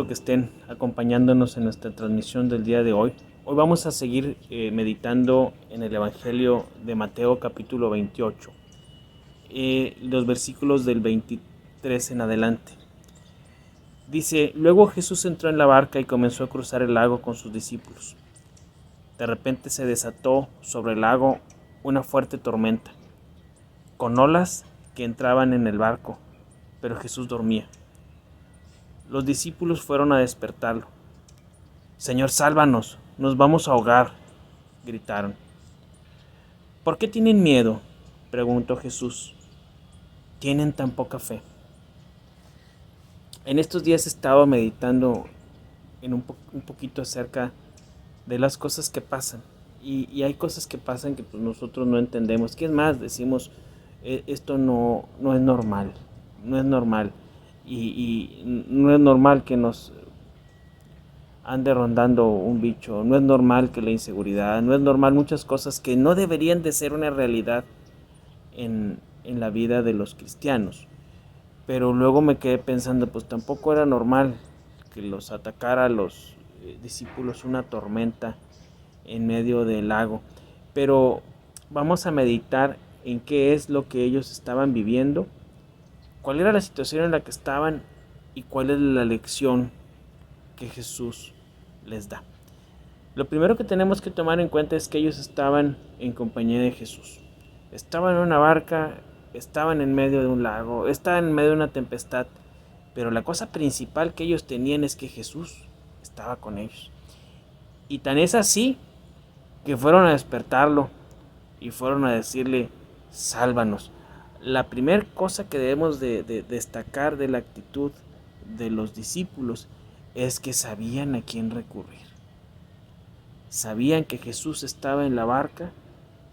gusto que estén acompañándonos en nuestra transmisión del día de hoy. Hoy vamos a seguir meditando en el Evangelio de Mateo capítulo 28, los versículos del 23 en adelante. Dice: luego Jesús entró en la barca y comenzó a cruzar el lago con sus discípulos. De repente se desató sobre el lago una fuerte tormenta, con olas que entraban en el barco, pero Jesús dormía. Los discípulos fueron a despertarlo. «Señor, sálvanos, nos vamos a ahogar», gritaron. «¿Por qué tienen miedo?», preguntó Jesús. «¿Tienen tan poca fe?». En estos días he estado meditando en un poquito acerca de las cosas que pasan. Y hay cosas que pasan que pues, nosotros no entendemos. ¿Qué es más? Decimos, esto no es normal. No es normal. Y no es normal que nos ande rondando un bicho. No es normal que la inseguridad. No es normal muchas cosas que no deberían de ser una realidad en la vida de los cristianos. Pero luego me quedé pensando, pues tampoco era normal que los atacara a los discípulos una tormenta en medio del lago. Pero vamos a meditar en qué es lo que ellos estaban viviendo, cuál era la situación en la que estaban y cuál es la lección que Jesús les da. Lo primero que tenemos que tomar en cuenta es que ellos estaban en compañía de Jesús. Estaban en una barca, estaban en medio de un lago, estaban en medio de una tempestad, pero la cosa principal que ellos tenían es que Jesús estaba con ellos. Y tan es así que fueron a despertarlo y fueron a decirle: sálvanos. La primera cosa que debemos de destacar de la actitud de los discípulos es que sabían a quién recurrir. Sabían que Jesús estaba en la barca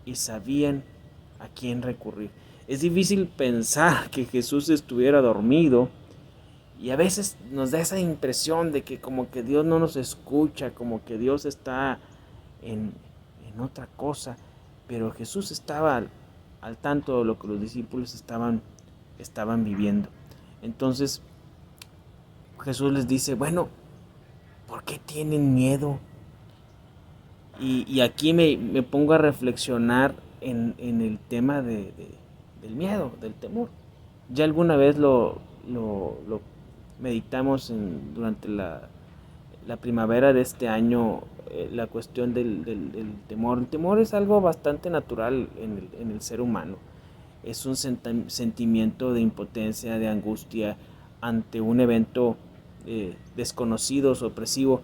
y sabían a quién recurrir. Es difícil pensar que Jesús estuviera dormido y a veces nos da esa impresión de que como que Dios no nos escucha, como que Dios está en otra cosa, pero Jesús estaba al tanto de lo que los discípulos estaban viviendo. Entonces Jesús les dice: bueno, ¿por qué tienen miedo? Y aquí me pongo a reflexionar en el tema del miedo, del temor. Ya alguna vez lo meditamos durante la primavera de este año, la cuestión del temor. El temor es algo bastante natural en el ser humano. Es un sentimiento de impotencia, de angustia ante un evento desconocido, sorpresivo,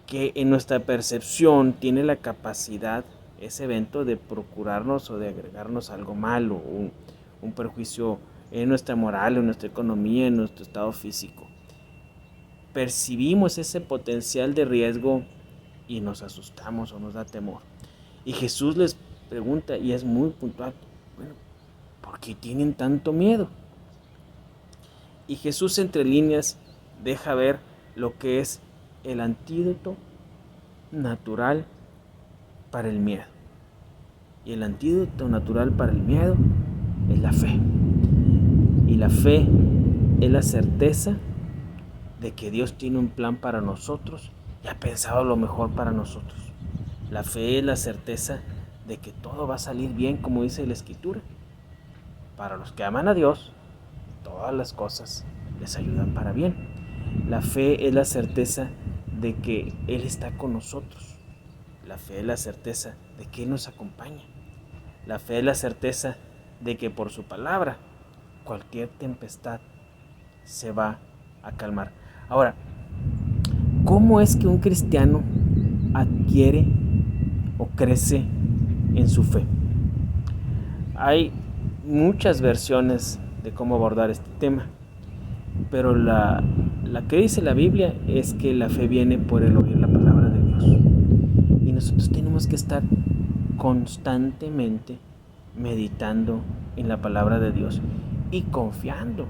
que en nuestra percepción tiene la capacidad, ese evento, de procurarnos o de agregarnos algo malo, un perjuicio en nuestra moral, en nuestra economía, en nuestro estado físico. Percibimos ese potencial de riesgo y nos asustamos o nos da temor. Y Jesús les pregunta, y es muy puntual: bueno, ¿por qué tienen tanto miedo? Y Jesús, entre líneas, deja ver lo que es el antídoto natural para el miedo. Y el antídoto natural para el miedo es la fe. Y la fe es la certeza de que Dios tiene un plan para nosotros y ha pensado lo mejor para nosotros. La fe es la certeza de que todo va a salir bien, como dice la Escritura. Para los que aman a Dios, todas las cosas les ayudan para bien. La fe es la certeza de que Él está con nosotros. La fe es la certeza de que Él nos acompaña. La fe es la certeza de que por su palabra cualquier tempestad se va a calmar. Ahora, ¿cómo es que un cristiano adquiere o crece en su fe? Hay muchas versiones de cómo abordar este tema, pero la que dice la Biblia es que la fe viene por el oír la palabra de Dios. Y nosotros tenemos que estar constantemente meditando en la palabra de Dios y confiando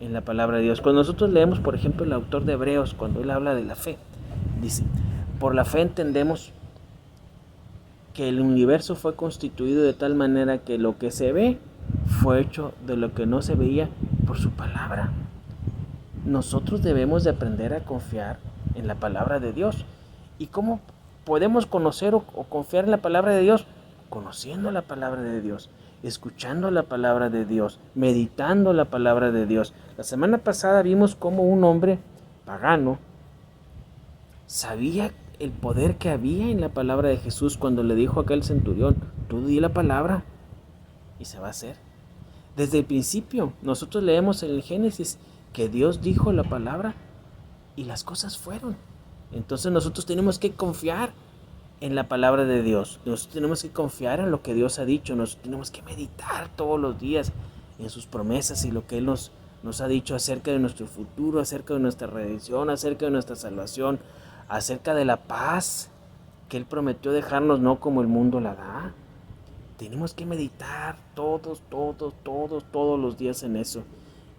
en la palabra de Dios. Cuando nosotros leemos, por ejemplo, el autor de Hebreos, cuando él habla de la fe, dice: por la fe entendemos que el universo fue constituido de tal manera que lo que se ve fue hecho de lo que no se veía por su palabra. nosotros debemos de aprender a confiar en la palabra de Dios. ¿Y cómo podemos conocer o confiar en la palabra de Dios? Conociendo la palabra de Dios, escuchando la palabra de Dios, meditando la palabra de Dios. La semana pasada vimos cómo un hombre pagano sabía el poder que había en la palabra de Jesús cuando le dijo a aquel centurión, tú di la palabra y se va a hacer. Desde el principio, nosotros leemos en el Génesis que Dios dijo la palabra y las cosas fueron. Entonces nosotros tenemos que confiar en la palabra de Dios. Nosotros tenemos que confiar en lo que Dios ha dicho. Nosotros tenemos que meditar todos los días en sus promesas y lo que Él nos ha dicho acerca de nuestro futuro, acerca de nuestra redención, acerca de nuestra salvación, acerca de la paz que Él prometió dejarnos, no como el mundo la da. Tenemos que meditar todos los días en eso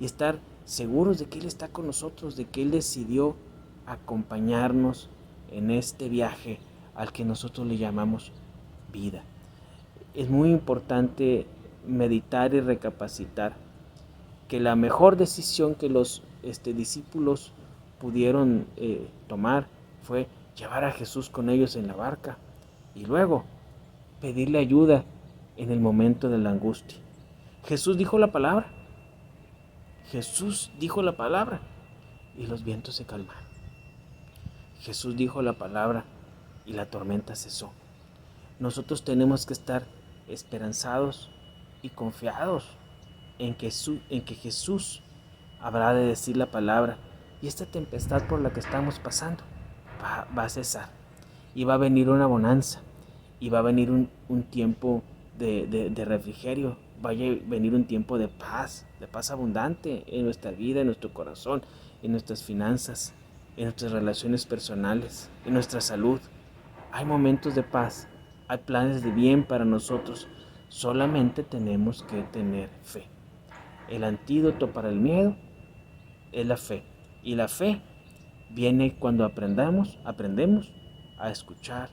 y estar seguros de que Él está con nosotros, de que Él decidió acompañarnos en este viaje al que nosotros le llamamos vida. Es muy importante meditar y recapacitar que la mejor decisión que los discípulos pudieron tomar fue llevar a Jesús con ellos en la barca y luego pedirle ayuda en el momento de la angustia. Jesús dijo la palabra. Jesús dijo la palabra y los vientos se calmaron. Jesús dijo la palabra y la tormenta cesó. Nosotros tenemos que estar esperanzados y confiados en que Jesús habrá de decir la palabra y esta tempestad por la que estamos pasando va a cesar y va a venir una bonanza y va a venir un tiempo de refrigerio, va a venir un tiempo de paz abundante en nuestra vida, en nuestro corazón, en nuestras finanzas, en nuestras relaciones personales, en nuestra salud. Hay momentos de paz, hay planes de bien para nosotros, solamente tenemos que tener fe. El antídoto para el miedo es la fe, y la fe viene cuando aprendemos a escuchar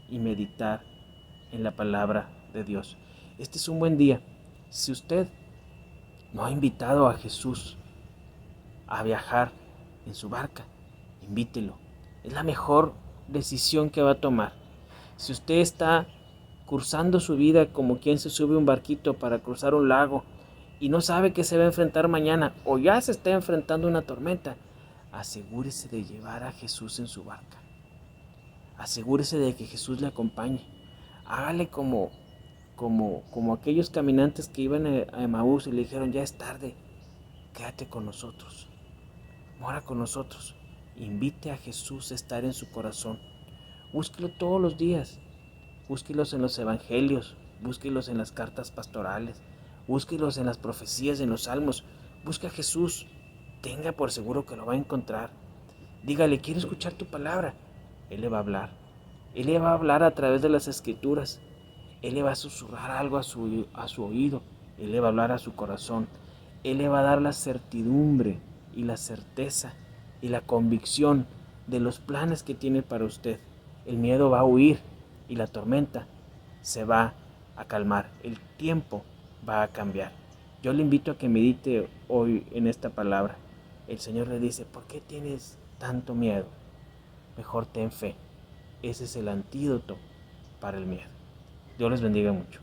y meditar en la palabra de Dios. Este es un buen día. Si usted no ha invitado a Jesús a viajar en su barca, invítelo. Es la mejor decisión que va a tomar. Si usted está cursando su vida como quien se sube a un barquito para cruzar un lago y no sabe qué se va a enfrentar mañana o ya se está enfrentando una tormenta, asegúrese de llevar a Jesús en su barca. Asegúrese de que Jesús le acompañe. Hágale como aquellos caminantes que iban a Emaús y le dijeron, ya es tarde, quédate con nosotros, mora con nosotros. Invite a Jesús a estar en su corazón. Búsquelo todos los días. Búsquelos en los evangelios, búsquelos en las cartas pastorales, búsquelos en las profecías, en los salmos. Busca a Jesús, tenga por seguro que lo va a encontrar. Dígale, quiero escuchar tu palabra. Él le va a hablar. Él le va a hablar a través de las escrituras. Él le va a susurrar algo a su oído. Él le va a hablar a su corazón. Él le va a dar la certidumbre y la certeza y la convicción de los planes que tiene para usted. El miedo va a huir y la tormenta se va a calmar. El tiempo va a cambiar. Yo le invito a que medite hoy en esta palabra. El Señor le dice, ¿por qué tienes tanto miedo? Mejor ten fe. Ese es el antídoto para el miedo. Dios les bendiga mucho.